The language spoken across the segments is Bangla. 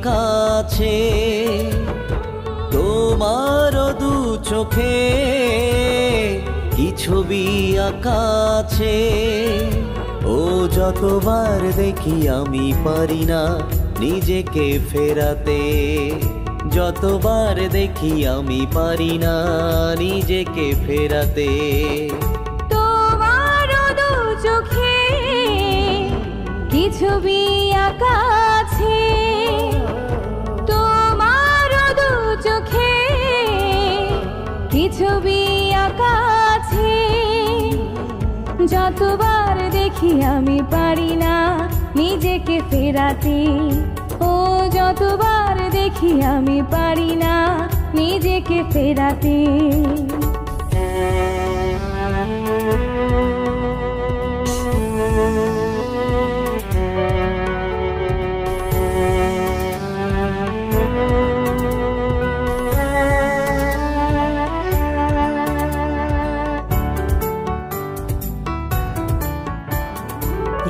কাছে তোমার দু চোখে কি ছবি আঁকাছে। ও যতবার দেখি আমি পারি না নিজেকে ফেরাতে, যতবার দেখি আমি পারি না নিজেকে ফেরাতে। তোমার দু চোখে কি ছবি আঁকাছে, তোমার দু চোখে কি ছবি আঁকাছে। যতবার দেখি আমি পারি না নিজেকে ফেরাতে, ও যতবার দেখি আমি পারি না নিজেকে ফেরাতে।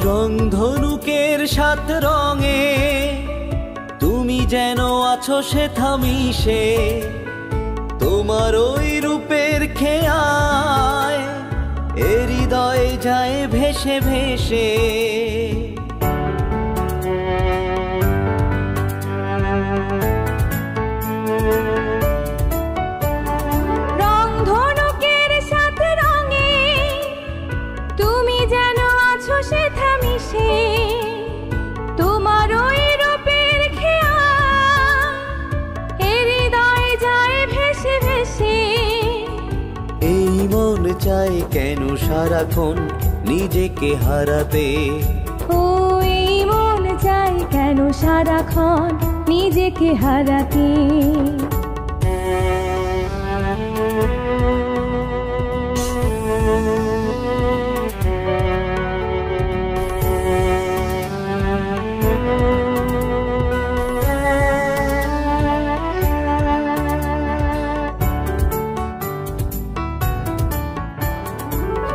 রংধনুকের সাত রঙে তুমি যেন আছো সেথা মিশে, তোমার ওই রূপের খেয়ায় এ হৃদয়ে যায় ভেসে ভেসে। রংধনুকের সাত রঙে তুমি যেন আছো সেথা মিশে, তোমার ওই রূপের খেয়া এ হৃদয়ে যায় ভেসে ভেসে। এই মন চায় কেন সারাক্ষণ নিজেকে হারাতে, ও এই মন চায় কেন সারাক্ষণ নিজেকে হারাতে।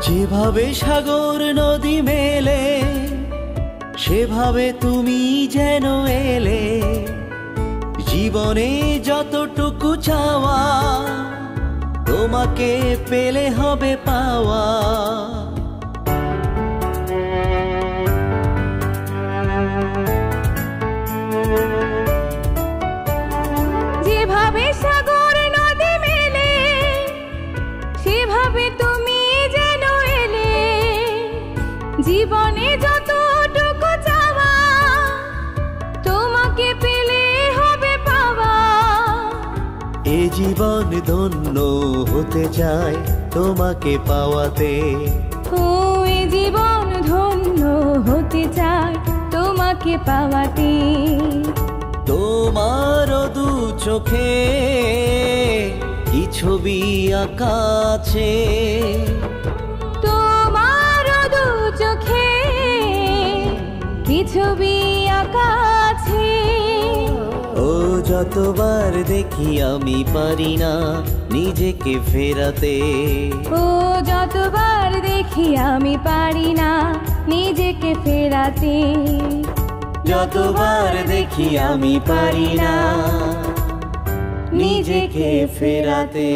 যেভাবে সাগর নদী মেলে সেভাবে তুমি যেন এলে, জীবনে যতটুকু চাওয়া তোমাকে পেলে হবে পাওয়া। যেভাবে সাগর নদী মেলে সেভাবে তুমি যেন এলে, জীবনে যতটুকু চাওয়া তোমাকে পেলে হবে পাওয়া। এ জীবন ধন্য হতে চায় তোমাকে পাওয়াতে, ও এ জীবন ধন্য হতে চায় তোমাকে পাওয়াতে। তোমার দু চোখে কি ছবি আঁকাছে, তোমার দু চোখে কি ছবি আঁকাছে। ও যতবার দেখি আমি পারি না নিজেকে ফেরাতে, ও যতবার দেখি আমি পারি না নিজেকে ফেরাতে। যতবার দেখি আমি পারি না নিজেকে ফেরাতে।